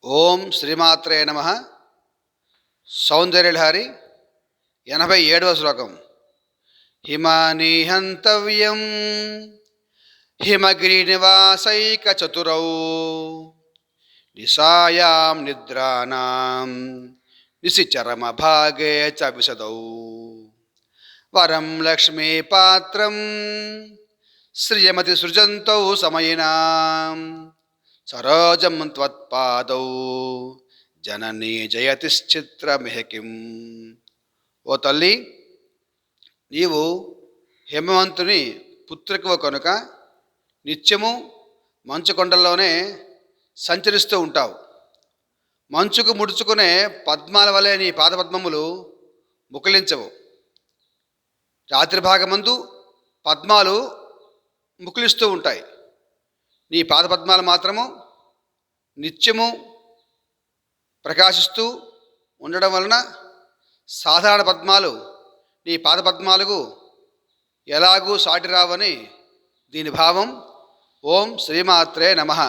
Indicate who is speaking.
Speaker 1: ఓం శ్రీమాత్రే నమ. సౌందర్యలహరి 87వ శ్లోకం. హిమాని హంతవ్యం హిమగిరినివాసైకచతురౌ నిశాయాం నిద్రానాం నిశిచరమభాగే చ విశదౌ వరం లక్ష్మీపాత్రం శ్రియమతి సృజంతౌ సమయినాం సరోజం త్వత్పాదౌ జననీ జయతిశ్చిత్రమిహకిం. ఓ తల్లి, నీవు హేమవంతుని పుత్రికవు కనుక నిత్యము మంచు కొండల్లోనే సంచరిస్తూ ఉంటావు. మంచుకు ముడుచుకునే పద్మాల వలె నీ పాదపద్మములు ముకులించవు. రాత్రి భాగమందు పద్మాలు ముకులిస్తూ ఉంటాయి. నీ పాదపద్మాలు మాత్రము నిత్యము ప్రకాశిస్తూ ఉండడం వలన సాధారణ పద్మాలు నీ పాదపద్మాలకు ఎలాగూ సాటి రావని దీని భావం. ఓం శ్రీమాత్రే నమః.